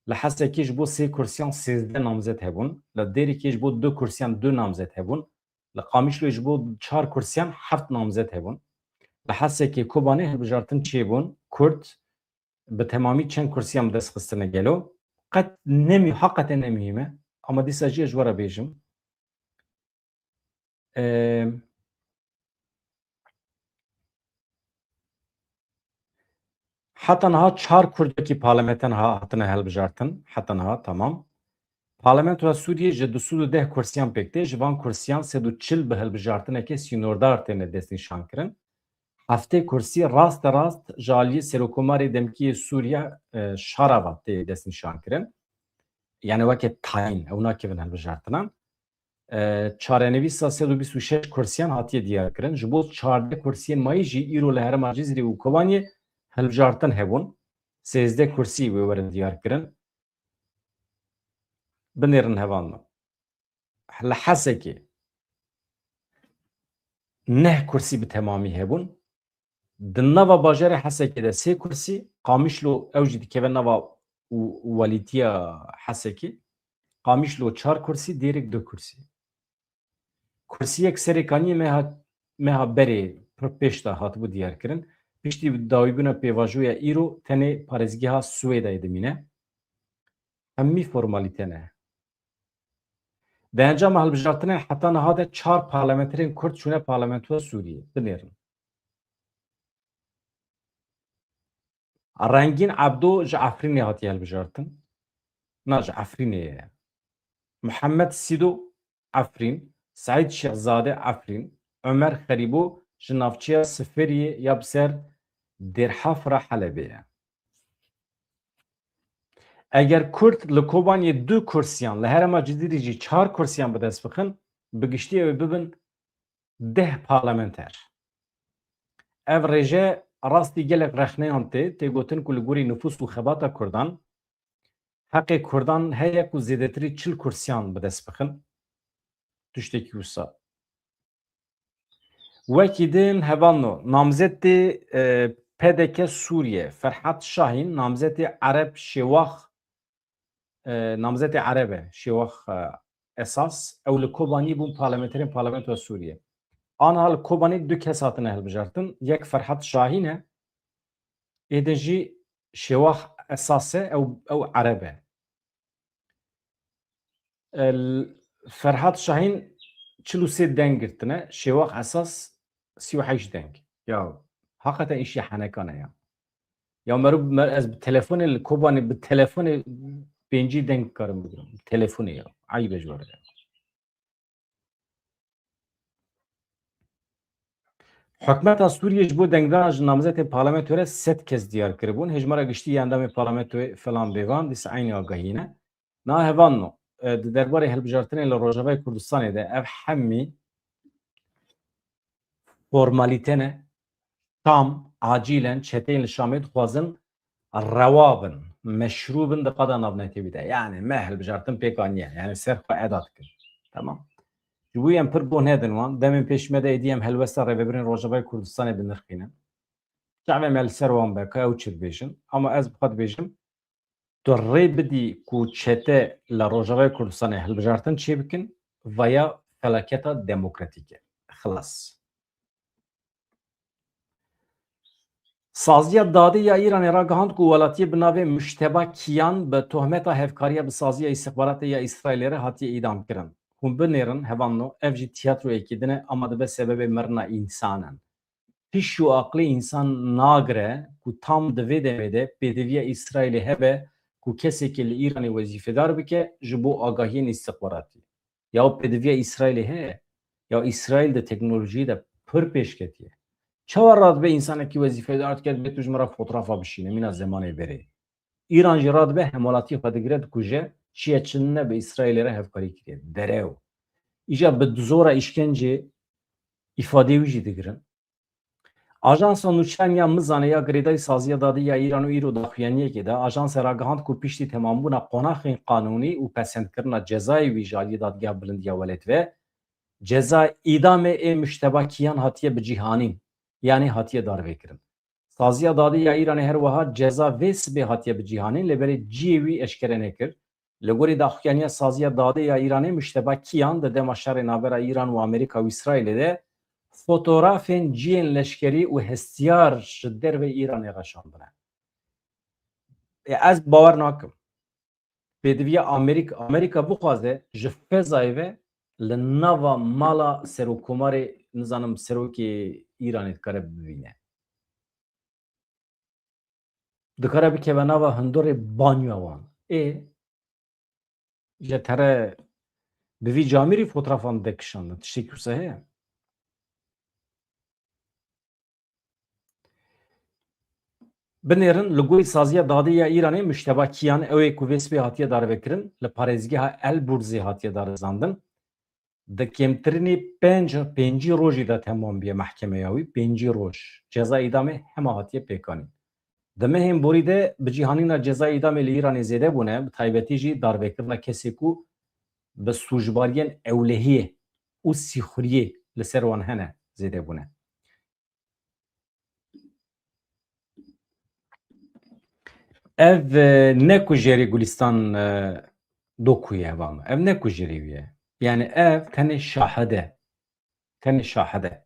Li Hesekê ji bo 3 kursiyan 13 namzet hebûn. Li Dêrikê ji bo 2 kursiyan 2 namzet hebûn. Li Qamişloyê ji bo 4 kursiyan 7 namzet hebûn. Li Hesekê Kobanî hilbijartin çêbûn. Kurd bi temamî çend kursiyan destxistine gelo. Qet nemî heqete nemîhîm e. Ama dîsa jî ez ji were bêjim. Heta niha 4 Kurdekî parlamenten hatine hilbijartin. Heta niha tamam. Parlamentoya Sûriyê ji 210 kursiyan pêktê ji van kursiyan 340 bi hilbijartinekê sînordar têne destnîşan kirin. Heftê kursî rast ji aliyê Serokkomarê Demkiyê Sûriya Şarava tê destnîşan kirin. Yani weke tayîn ew nakevin hilbijartinan. Çarenivîsa 126 kursiyan hatiye diyar kirin. Ji bo 14 kursiyên mayî jî îro li Herêma Cizrê û Kobaniyê hilbijartin hebûn. 13 kursî wê werin diyar kirin. Binêrin hevan me. Li Hesekê 9 kursî bi temamî hebûn. Di nava bajarê Hesekê de 3 kursî, Qamişlo ew jî dikeve nava welîtiya Hesekê. Qamişlo 4 kursî, Dêrek 2 kursî. Kursiyek Serêkaniyê meha berê pêş de hatibû diyar kirin. Piştî dawîbûna pêvajoya îro tenê parêzgeha Swêdayê dimîne. Hemî formalîte ne. Di encama hilbijartinê heta niha de 4 parlamenterên Kurd çûne parlamentoya Sûriyê. Binêrin. رنگین عبدو ji Efrînê hatiye hilbijartin. Na ji Efrînê ye. Muhammed Sido Efrîn, Saîd Şehzade Efrîn, Ömer Xerîbo ji navçeya Sifiriyê ya bi ser Dêrhafra Helebê ye. Eger Kurd li Kobaniyê 2 kursiyan li herêma cidî jî 4 kursiyan bi dest bixin, bi giştî ew bibin 10 parlamenter. Ev rêje rastî gelek rexneyan tê gotin ku li gorî nüfus û xebata Kurdan heqê Kurdan heye ku zêdetirî 40 kursiyan bi dest bixin. Tiştekî wisa. Wekî din hevano namzetê PDK Sûriye Ferhat Şahin namzetê Ereb Şêwax namzetê Ereb e Şêwax esas ew li Kobanî bûn parlamenterên Parlamentoya Sûriye. Aniha li Kobanî 2 kes hatine hilbijartin. Yek Ferhat Şahin e êdî jî Şêwax esas e ew Ereb e. Ferhat Şahin 43 deng girtine, Şêwax esas 38 deng. Ya hakikaten işi hanekane ya. Ya meru ez bi telefonê li Kobanî bi telefonê 5 deng karim bigirim. Telefonê ya. Ayıp e ji were ya. Hikûmeta Sûriye ji bo dengdana ji namzetê parlamentoya 7 kes diyar kiribûn. Hejmara giştî endamê parlamentoyê falan bêvan dîsa aynı agahîne. Na hevan di derbarê hilbijartinê li Rojavayê Kurdistanê de ev hemî formalîte ne tam acilen çeteyên li Şamê dixwazin rewa bin, meşrû bin di qada navnetî de. Yani me hilbijartin pêk aniye. Yani ser xwe eda dikir. Tamam. Ji bo em pir bon hedin wan. Demên pêş me de êdî em helwesta rêveberên Rojavayê Kurdistanê binirxînin. Çavê me li ser wan beke ew çi dibêjin. Ama ez bixwe dibêjim tu rê bidî ku çete li Rojavayê Kurdistanê hilbijartin çê bikin veya felaketa demokratîk e. Xilas. Saziya dadê ya Îranê ragihand ku welatiyê bi navê Müşteba Kiyan bi tohmeta hevkariya bi saziya îstixbaratê ya İsraîlê re hatiye îdam kirin. Hûn binêrin hevanno ev jî tîyatroyekî din e ama dibe sebebê mirina însanan. Pîş û aqlê însan nagire ku tam di vê demê de pêdiviya İsraîlê hebe ku kesekî li Îranê wezîfedar bike ji bo agahiyên îstixbaratî. Ya pêdiviya İsraîlê heye ya İsraîl de teknolojiyê de pir pêşketiye. Çawa radbe insanekî wezîfedar dike bê tu ji me re fotoğrafa bişîne mîna zemanê berê. İran jî radbe hemolatiyê xwe digire dikuje çiye çinine bi İsraîlê re hevkarî kiriye. Derew. İja bi zora işkence ifadê wî jî digirin. Ajansa nûçeyan ya mizane ya girêdayî saziya dadî ya Îran û îro daxuyaniyekê de ajansa ragihand ku piştî temambûna qonaxên qanûnî û pesendkirina cezayê wî ji aliyê dadgeha bilindiya welêt ve ceza îdamê ê Müşteba Kiyan hatiye bicîhanîn. Yani hatiye darvêkirin. Saziya dadî ya Îranê her wiha ceza vê sibê hatiye bicîhanîn lê berê ciyê wî eşkere nekir. Li gorî daxuyaniya saziya dadê ya Îranê Müşteba Kiyan di dema şerê navbera Îran û Amerîka û İsraîlê de fotoğrafên ciyên leşkerî û hestiyar ji dervê Îranê reşandine. Ez bawer nakim. Pêdiviya Amerîka bixwaze ji fezayê ve li nava mala serokkomarê nizanim serokê Îranê dikare bibîne. Dikare bikeve nava hindorê banyoya wan. Ji tere bi vî camirî fotoğrafan dekişandin. Tiştekî wisa heye? Binêrin li gorî saziya dadê ya Îranê Müşteba Kiyan ew ê ku vê sibê hatiye darvekirin li parêzgeha Elburzê hatiye darizandin. Di kêmtirinê 5 rojî de temam biye mehkemeya wî 5 roj. Ceza îdamê hema hatiye pêkanîn. Di mehên borî de bi cîhanîna ceza îdamê li Îranê zêde bûne bi taybetî jî darvekirina kesê ku bi sûjbariyên ewlehiyê û sîxuriyê li ser wan hene zêde bûne. Ev ne ku jerî Gulistan dokuye hevan. Ev ne ku jerî wî ye. Yani ev tenê şahide. Tenê şahide.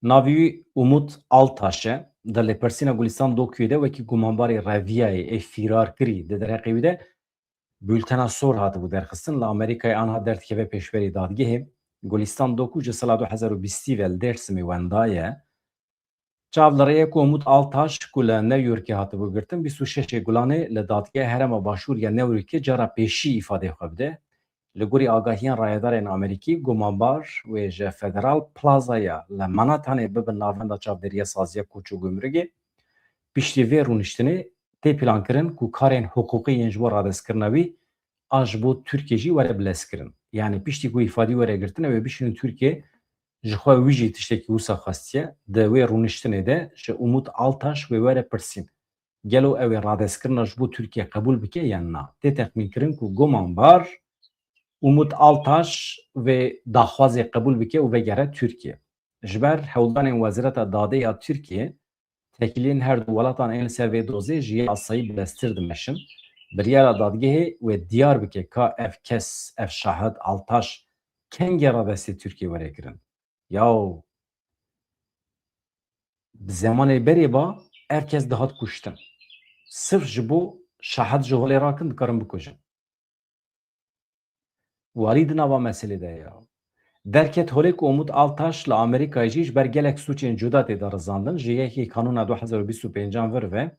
Navî wî Umut Altaş e. Di Lêpersîna Gulistan dokuyê de wekî gumanbarê reviyayê ê fîrar kirî di dereqê wî de bültena sor hatibû derxistin li Amerîkayê anha derdikeve pêşverê dadgehê Gulistan doku ji sala 2020 ve li Dêrsimê wendaye Çavlarıya Umut Altaş ku li New Yorkê hatibû girtin 26 Gulanê li dadgeha Herêma Başûriya New Yorkê cara pêşî îfade xwe bide. Li gorî agahiyan rayedarên Amerîkî gumanbar wê ji Federal Plazaya li Manhattanê bibin navenda çavdêriya saziya koç û gumrûgê piştî vê rûniştinê tê plankirin ku karên hiqûqî yên ji bo radestkirina wî a ji bo Tirkiye jî were bilezkirin. Yani piştî ku îfadî were girtin ew ê bişînin Tirkiye ji xwe wî jî tiştekî wisa xestiye di wê rûniştinê de ji Umut Altaş wê were pirsîn gelo ew ê radestkirina ji bo Tirkiye qebûl bike yan na. Tê texmînkirin ku gumanbar Umut Altaş vê daxwazê qebûl bike û vegere Tirkiye. Ji ber hewldanên Wezîreta Dadê ya Tirkiye tekiliyên her du welatan ên li ser vê dozê ji yê asayî bileztir dimeşin. Biryara dadgehê wê diyar bike ka ev kes ev şahid Altaş kengê radestê Tirkiye were kirin. Yaw bi zemanê berê ba herkes dihat kuştin. Sırf ji bo şahid ji holê rakin dikarin bikujin. Walî di nava meselê de ya. Derket holê ku Umut Altaş li Amerîkayê jî ji ber gelek suçên cuda têda rizandin ji yekê kanûna 2025 vir ve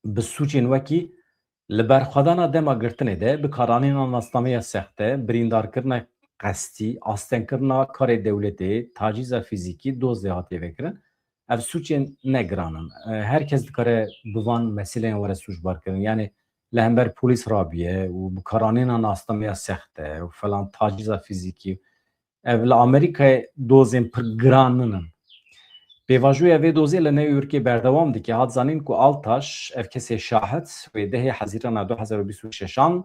bi suçên wekî li ber xwedana dema girtinê de bi karanîna nasnameya sexte, birîndarkirina qestî, astenkirina karê dewletê, tacîza fîzîkî, dozê hatiye vekirin. Ev suçên ne giranin. Herkes dikare bi van meseleyên were sûcbar kirin. Yani li hember polîs rabiye û bi karanîna nasnameya sexte û falan tacîza fîzîkî. Ev li Amerîkayê dozên pir giranin. Pêvajoya vê dozê li New Yorkê berdewam dike hat zanîn ku Altaş ev kesê şahid wê dehê Hezîrana 2026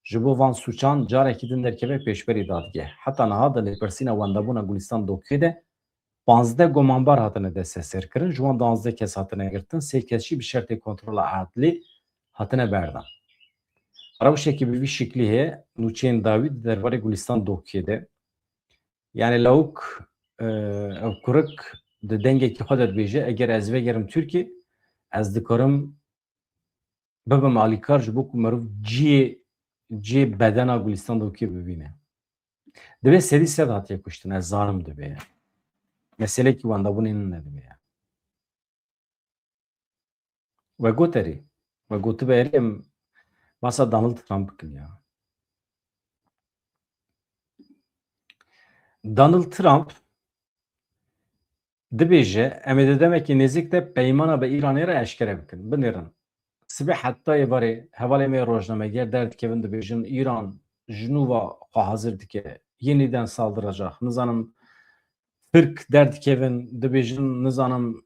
ji bo van suçan carekî din derkeve pêşberî dadgeh. Heta niha di lêpirsîna wendebûna Gulistan Dokê de 15 gumanbar hatine desteserkirin. Ji wan 12 kes hatine girtin, 3 kes jî bi şertê kontrola adlî hatine berdan. Rewşekî bi vî şeklî heye nûçeyên dawî di derbarê Gulistan Dokê de yani lawik ew kurik di dengekî xwe de dibêje eger ez vegerim Tirkiye ez dikarim bibim alîkar ji bo ku mirov ciyê bedena Gulistan Dokê bibîne. Divê sedî sed hatiye kuştin ez zanim dibe. Meselekî wendebûnê min nedibe ya. We goterî. We gotibe erê em basa Donald Trump bikin ya. Donald Trump dibêje em ê di demekî nêzik de peymana bi Îranê re eşkere bikin. Binêrin. Sibê hetayê barê hevalê me rojnameger derdikevin dibêjin İran ji nû xwe hazir dike yeniden saldıracak. Nizanim Türk derdikevin dibêjin nizanim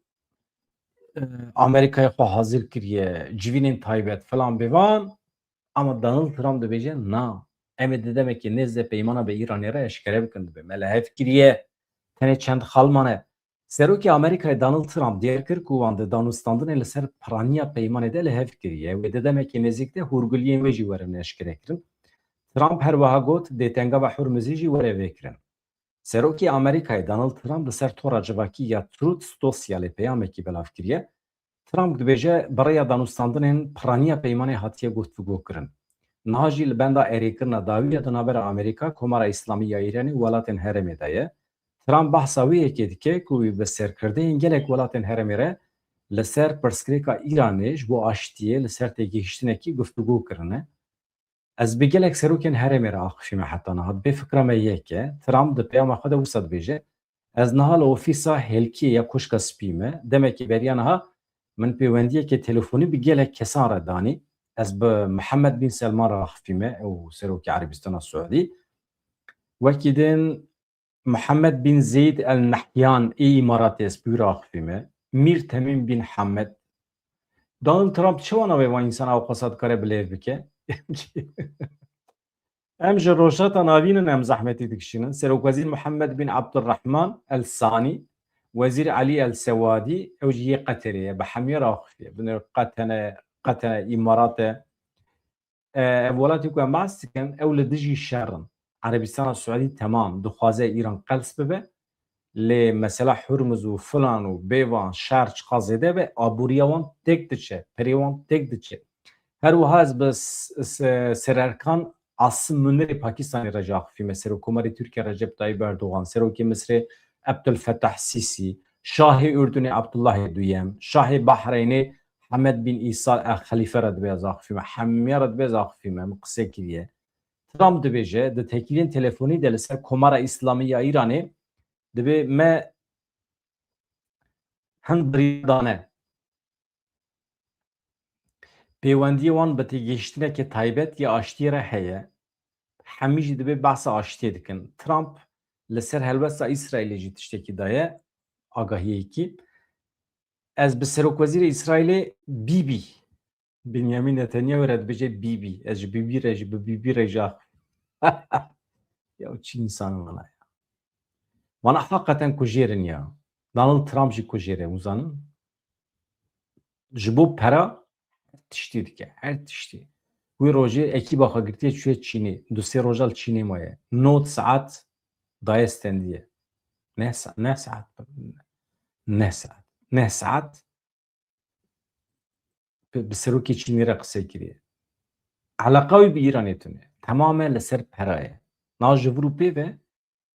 Amerika'ya xwe hazir kiriye civînên taybet falan bêvan ama Donald Trump dibêje na. Em ê di demekî nêz de peymana bi Îranê re eşkere bikin dibe. Me li hev kiriye tenê çend xalmane. Serokê Amerîkayê Donald Trump diyar kir ku wan di danûstandinê li ser piraniya peymanê de li hev kiriye wê di demekî nêzik de hûrgiliyên wê jî werin eşkere kirin. Trump her wiha got dêtengava Hurmuzî jî were vêkirin. Serokê Amerîkayê Donald Trump li ser tora civakî ya Truth Socialê peyamekî belav kiriye. Trump dibêje birêya danûstandinên piraniya peymanê hatiye guftugû kirin. Niha jî li benda erêkirina dawiya di navbera Amerîka Komara İslamî ya Îranê û welatên herêmê de ye. Trump behsa wê yekê dike ku bi serkirdeyên gelek welatên herêmê re li ser pirsgirêka Îranê ji bo aştiyê li ser têgihiştinekî guftugû kirine. Ez bi gelek serokên herêmê re axivîme heta niha bê fikra me yek e. Trump di peyama xwe de wisa dibêje ez niha li ofîsa hêlkiyê ya Koşka Spî me demekî beriya niha min pêwendiyekê telefonî bi gelek kesan re danî. Ez bi Mihemed Bin Selman re axivîme ew serokê Erebistana Suedî. Wekî din Mihemed Bin Zeyd El Nahyan ê Îmaratê ez pîra axivîme. Mir Temîm Bin Hemed. Donald Trump çi wana wê van însana ew xwesa dikare bilêv bike? Em ji rojata navînin em zehmetî dikişînin. Serokwezîr Mihemed Bin Abdurrahman El Sanî, Wezîr Ali El Sewadî ew jî yê Qeterê ye bi hemiyê re axiviye. Binêr Qetene Îmaratê. Ev welatê ku em behs dikin ew li dijî şerrin. Erebistana Suedî temam dixwaze İran qels bibe. Lê mesela Hurmuz û filan û bêvan şer çiqa zêde be aboriya wan têk diçe, perê wan têk diçe. Her wiha ez bi sererkan Asım Münirê Pakistanê re jî axivîme. Serokkomarê Tirkiye Recep Tayyip Erdogan, Serokê Misrê Abdülfettah Sîsî, Şahı Ürdün'ü Abdullah Düyem, Şahı Bahreyn'i Hamed bin İsa Khalife Radbe Zakfime, Hammiye Radbe Zakfime, Mıkse Kiriye. Trump dibêje di tekilên telefonî de li ser Komara İslamî ya İranê dibe me hin birîdane. Pêwendiyê wan bi têgihiştinekê taybet ya aştiyê re heye. Hemî jî dibe behsa aştiyê dikin. Trump li ser helbesta İsraîlê jî tiştekî daye agahiyekî. Ez bi Serokwezîrê İsraîlê Bibi Benyamin Netanyahu re dibêje Bibi. Ez ji Bibi re jî bi Bibi re jî ya çi însan wana ya. Wana hakikaten kujêrin ya. Donald Trump jî kujêre uzanin. Ji bo pera tiştî dike. Her tiştî. Wê rojê ekîba xwe girtiye çûye Çînê. Du sê rojal Çînê maye. 9 saat daye stendiye. Ne saat? Ne saat? Ne saat? Bi serokê Çînê re qise kiriye. Eleqa wî bi Îranê tune. Temamen li ser pera ye. Nav ji Ewropê ve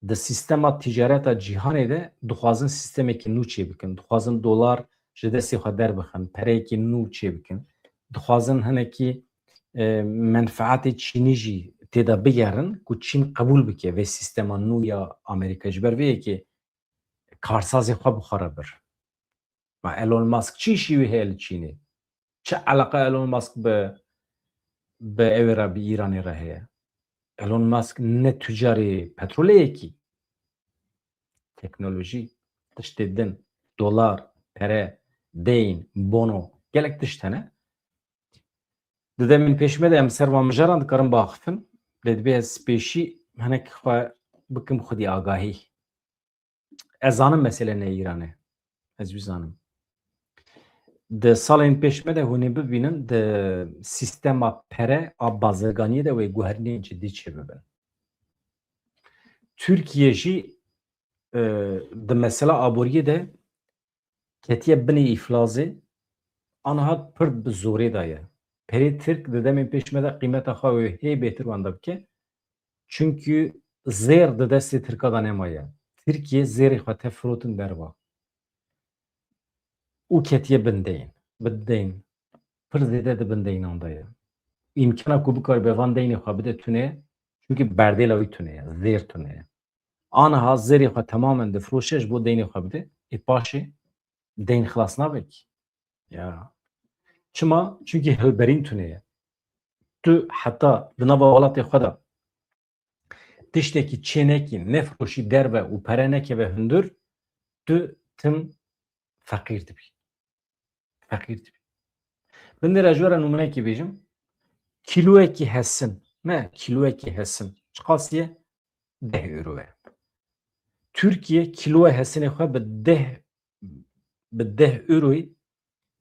di sistema ticareta cîhanê de dixwazin sistemekî nû çê bikin. Dixwazin dolar ji destê xwe derbixin. Pereyekî nû çê bikin. Dixwazin hinekî menfaetê Çînî jî têda bigerin ku Çîn qebûl bike vê sistema nû ya Amerîka ji ber vê yekê karsazê xwe bixware bir. Elon Musk çi îşî wî heye li Çînê? Çi eleqa Elon Musk bi evê re bi Îranê re heye? Elon Musk ne tücarê petrolê yekî. Teknolojî, tiştê din, dolar, pere, deyn, bono, gelek tişt hene. Di demên pêşme de em serva mijaran dikarin biaxivin. Lê dibe ez pêşî hinek xwe bikim xwedî agahî. Ez zanim mesele ne Îranê. Ez wî zanim. Di salên pêşme de hûn ê bibînin di sîstema pere a bazirganiyê de wê guherînê cidî çê bibin. Türkiye jî di mesela aboriyê de ketiye binê îflasê aniha pir bi zorê daye. Perê Tirk di demên pêşme de qîmeta xwe wê hê bêtir wan de bike. Çünkü zêr di destê Tirka da nemaye. Tirkiye zêrê xwe te firotin derva. û ketiye bindeyên. Bideyên. Pir zêde di bindeynan de ye. İmkana ku bikare bi van deynê xwe bide tune çünkü berdêla wî tune ye. Zêr tune ye. Aniha zêrê xwe temamen difiroşe ji bo deynê xwe bide. Paşê deyn xilas nabe ki. Ya. Çima? Çünkü hilberîn tune ye. Tu heta di nava welatê xwe de tiştekî çênekî nefiroşî derve û pere nekeve hundir, tu tim feqîr dibî. Feqîr dibî. Min dê re ji we re nûmuneyekê bêjim. Kîloyekî hesin, ne kîloyekî hesin. Çi qas ye? 10 euro ye. Türkiye kîloya hesinê xwe bi 10 euroyê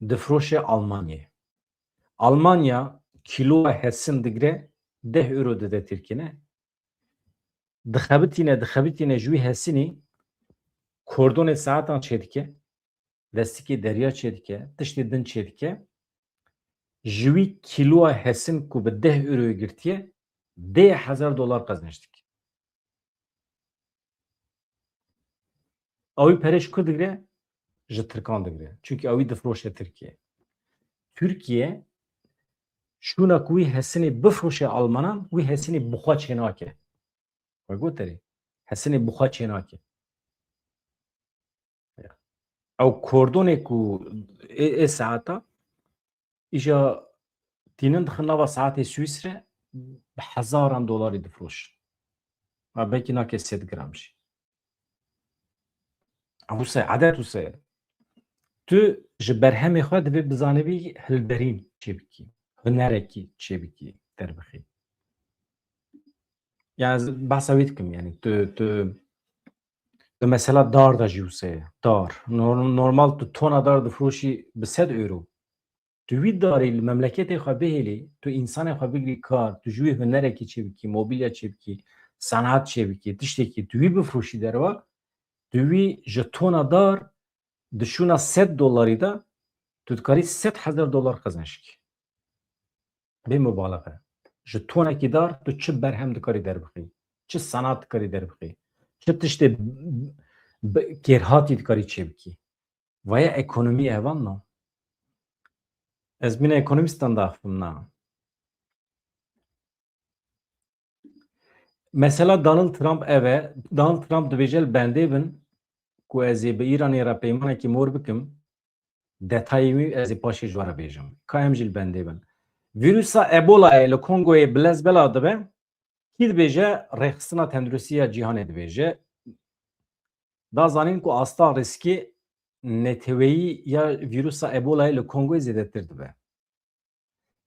difiroşe Almanyayê. Almanya kîloya hesin digire 10 euro dide Tirkiyeyê. Dixebitîne ji wî hesinî kordonê saetan çê dike, destikê derya çê dike, tiştê din çê dike. Ji wî kîloya hesin ku bi 10 euroyê girtiye $10,000 qezanîş dike. Ew perê ji ku digire? Ji Tirkan digire. Çünkü ew difiroşe Tirkiye. Türkiye şûna ku wî hesinê bifiroşe Almanan, wî hesinê bi xwe çê nake. Xwe goterê. Hesinê bi xwe çê nake. Ew kordonê ku ê saeta îja tînin dixin nava saetê Swîs re bi hezaran dolarê difiroşin. Belkî nake 100 gram jî. Ew wisa edet wisa ye. Tu ji berhemê xwe divê bizanibî hilberîn çêbikî, hunerekî çêbikî derbixî. Yani behsa wê dikim yani tu mesela dar da jî wisa ye. Dar. Normal tu tona dar difiroşî bi 100 euro. Tu wî darê li memleketê xwe bihêlî, tu însanê xwe bigirî kar, tu ji wî hunerekî çêbikî, mobilya çêbikî, sanat çêbikî, tiştekî tu wî bifroşî derva, tu wî ji tona dar di şûna $100 da tu dikarî $100,000 qezanîşkî. Bê mübalağa. Ji tonekî dar tu çi berhem dikarî derbixî, çi sanat dikarî derbixî, çi tiştê Gerhatî dikarî çêbikî. Vaya ekonomî evan na. Ez bîne ekonomîstan daxivim na. Mesela Donald Trump Donald Trump dibêje li bendê bin ku ez ê bi Îranê re peymanekî mor bikim, detayê wî ez ê paşê ji we re bêjim. Ka em jî li bendê bin. Vîrusa Ebola'yê li Kongoyê bilez bela dibe, kî dibêje rêxistina tenduristiya cîhanê dibêje. Da zanîn ku asta riskê neteweyî ya vîrusa Ebola'yê li Kongoyê zêdetir dibe.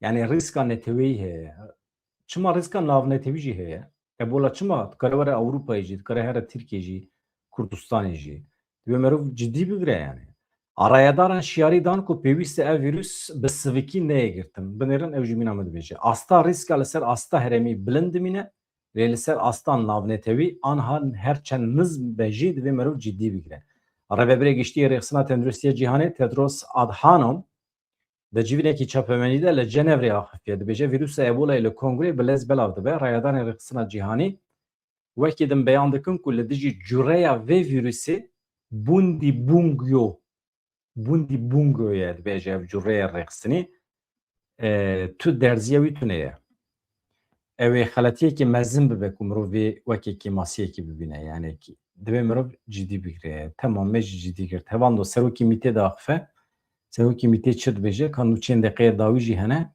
Yani riska neteweyî heye. Çima riska navnetewî jî heye. Ebola çima dikare were Ewropayê jî, dikare here Tirkiye jî, Kurdistanê jî. Divê merov cidî bigire yani. Arayedaran şiyarî dan ku pêwîst e ev vîrus bi sivikî neyê girtin. Binêrin ew jî mîna me dibêje. Asta riska li ser asta herêmî bilind dimîne lê li ser asta navnetewî anha her çend niz be jî divê merov cidî bigire. Revebirê Giştî Rêxistina Tenduristiya Cîhanê Tedros Adhanom di civînekî çapemenî de li Cenevrê axifiye dibêje vîrusa Ebola'yê li Kongoyê bi lez belav dibe. Rayedanên Rêxistina Cîhanî wekî din beyan dikin ku li dijî cureya vê vîrusê bûndîbûngoye dibêje ev cureya rêxistinî tu derziya wî tune ye. Ew ê xeletiyekî mezin bibe ku mirov vê wekekî masiyekî bibîne yani divê mirov cidî bigire. Temam me jî cidî girt. Hevan do serokê mîtê de axife. Serokê mîtê çi dibêje ka nû çend deqeyê dawî jî hene.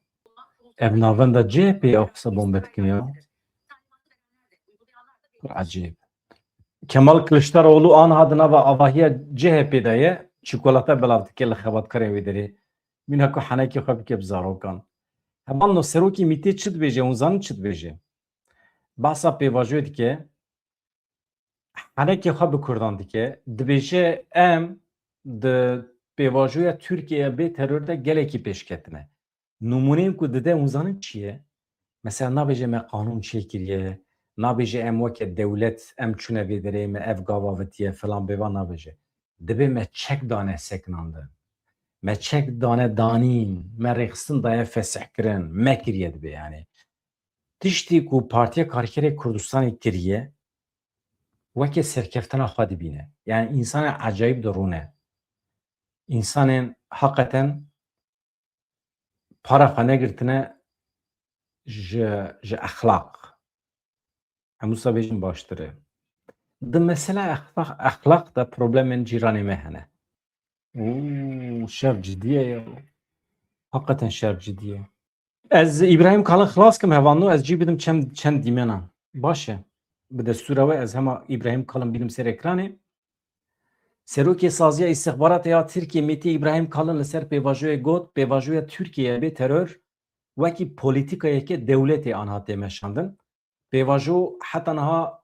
Ev navenda CHPê axisa bombe dikin ya. Acayip. Kemal Kılıçdaroğlu anha di nava avahiya CHP'de de ye çikolata belav dike li xebatkarên wê derê. Mîna ku henekê xwe bike bi zarokan. Heman no serokê mîtê çi dibêje hûn zanin çi dibêje. Bahsa pêvajoyê dike henekê xwe bi Kurdan dike dibêje em di pêvajoya Tirkiye bê terör de gelekî pêşketine. Nûmuneyên ku dide hûn zanin çi ye? Mesela nabêje me qanûn çêkiriye, nabêje em weke dewlet em çûne vê derê me ev gavavitiye filan bêvan nabêje. Dibe me çek dane seknandin. Me çek dane danîn, me rêxistin daye fesih me kiriye dibe yani. Tiştî ku Partiya Karkerê Kurdistanê kiriye weke serkeftina xwe dibîne. Yani însanê ecayîb dirûne. İnsanên heqeten para xwe negirtine ji exlaq. Hemû sabêjin baştir e. Di mesela exlaq da problemên cîranê me hene. Şev cidî ye ya. Heqeten şev cidî ye. Ez İbrahim Kalın xilas kim hevanû ez cî bidim çend dîmenan. Baş e. Bi destûra we ez hema İbrahim Kalın bînim ser ekranê. Serokê Saziya İstihbaratê ya Tirkiye Metî İbrahim Kalın li ser pêvajoyê got pêvajoya Tirkiye bê terör wekî polîtîkayeke dewletê an hate meşandin. Pêvajo heta niha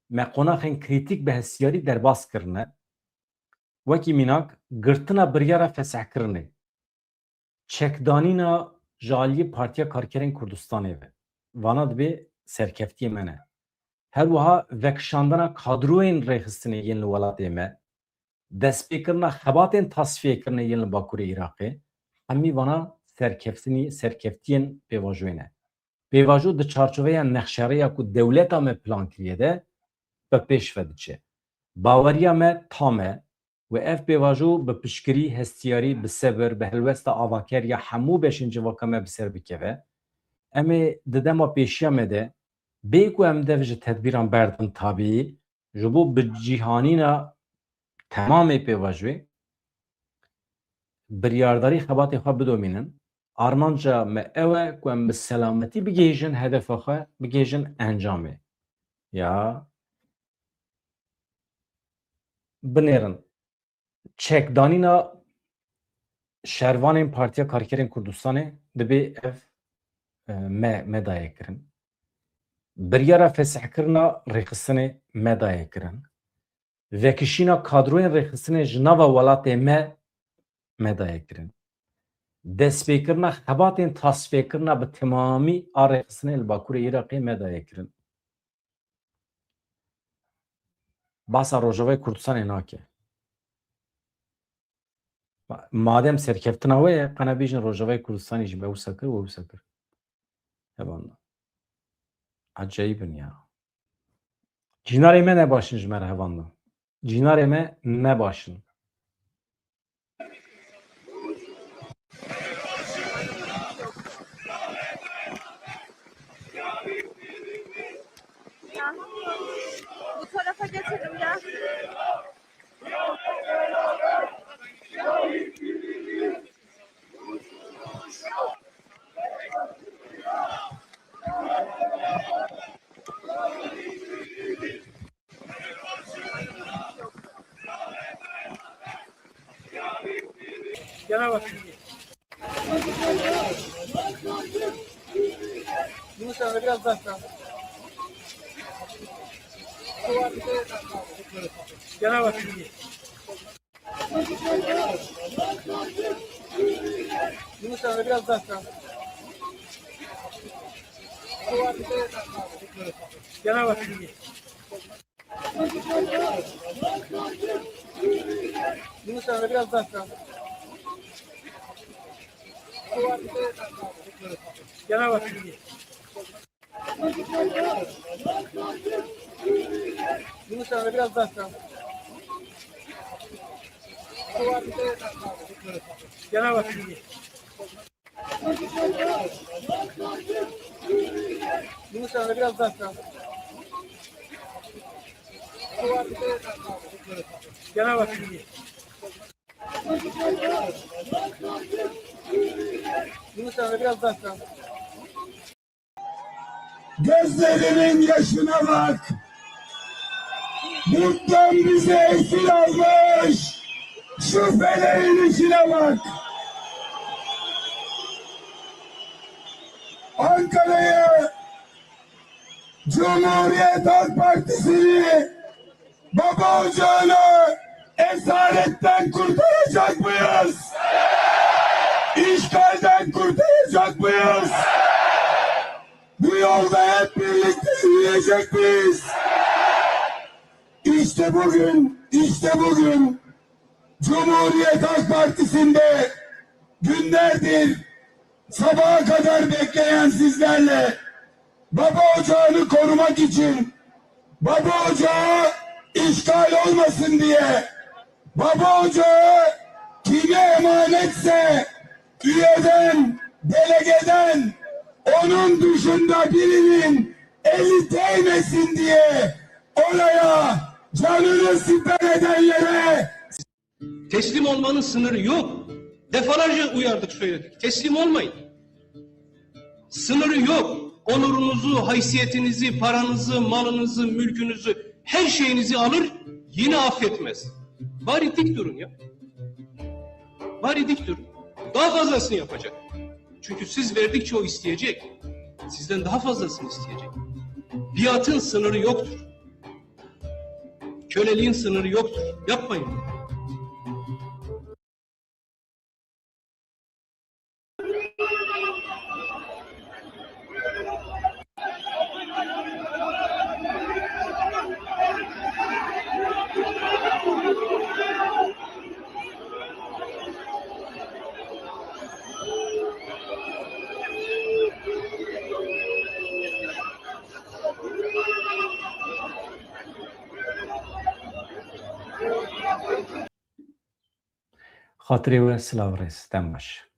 me qonaxên krîtîk bi hestiyarî derbas kirine. Wekî mînak girtina biryara fesehkirinê. Çekdanîna ji aliyê Partiya Karkerên Kurdistanê ve. Vana dibe serkeftiyê me ne. Her wiha vekişandina kadroyên rêxistinê yên li welatê me, destpêkirina xebatên tasfiyekirine yên li Bakurê Iraqê, hemî vana serkeftiyên pêvajoyê ne. Pêvajo di çarçoveya nexşareya ku dewleta me plan kiriye de bi pêş ve diçe. Baweriya me tam e ve ev pêvajo bi piştgirî, hestiyarî, bi sebir, bi helwesta avakeriya hemû beşên civaka me bi ser bikeve. Em ê di dema pêşiya me de bê ku em dev ji tedbîran berdin tabî ji bo bi cîhanîna temamê pêvajoyê biryardarî xebatê xwe bidomînin. Armanca me ew e ku em bi selametî bigêjin hedefa xwe bigêjin encamê. Ya binêrin çekdanîna şervanên Partiya Karkerên Kurdistanê dibe ev me daye kirin. Biryara fesihkirina rêxistinê me daye kirin. Vekişîna kadroyên rêxistinê ji nava welatê me daye kirin. Destpêkirina xebatên tasfiyekirina bi temamî a rêxistinê li Bakurê Iraqê me daye kirin. Basa Rojavayê Kurdistanê nake. Madem serkeftina we ye qene bêjin Rojavayê Kurdistanê jî me wisa kir. Hevan. Acayibin ya. Cinarê me ne başin ji me re hevan. Cinarê me nebaşin. Bu tarafa geçelim gel. Gene bak. Yunus Emre biraz daha sağ. Gene bak. Yunus Emre biraz daha sağ. Gene bak. Yunus Emre biraz daha sağ. Gene bak. Yunus Emre biraz daha sağ. Gene bak. Yunus Emre biraz daha sağ. Gene bak. Yunus Emre biraz daha sağ. Gözlerinin yaşına bak. Muttan bize esir almış. Şu feleğin içine bak. Ankara'ya Cumhuriyet Halk Partisi'ni baba ocağına esaretten kurtaracak mıyız? İşgalden kurtaracak mıyız? Bu yolda hep birlikte yürüyecek miyiz? İşte bugün Cumhuriyet Halk Partisi'nde günlerdir sabaha kadar bekleyen sizlerle baba ocağını korumak için, baba ocağı işgal olmasın diye, baba ocağı kime emanetse üyeden, delegeden, onun dışında birinin eli değmesin diye oraya canını siper edenlere teslim olmanın sınırı yok. Defalarca uyardık, söyledik. Teslim olmayın. Sınırı yok. Onurunuzu, haysiyetinizi, paranızı, malınızı, mülkünüzü, her şeyinizi alır, yine affetmez. Bari dik durun ya. Bari dik durun. Daha fazlasını yapacak. Çünkü siz verdikçe o isteyecek. Sizden daha fazlasını isteyecek. Biatın sınırı yoktur. Köleliğin sınırı yoktur. Yapmayın. Xatirê we silav rêz, dem baş.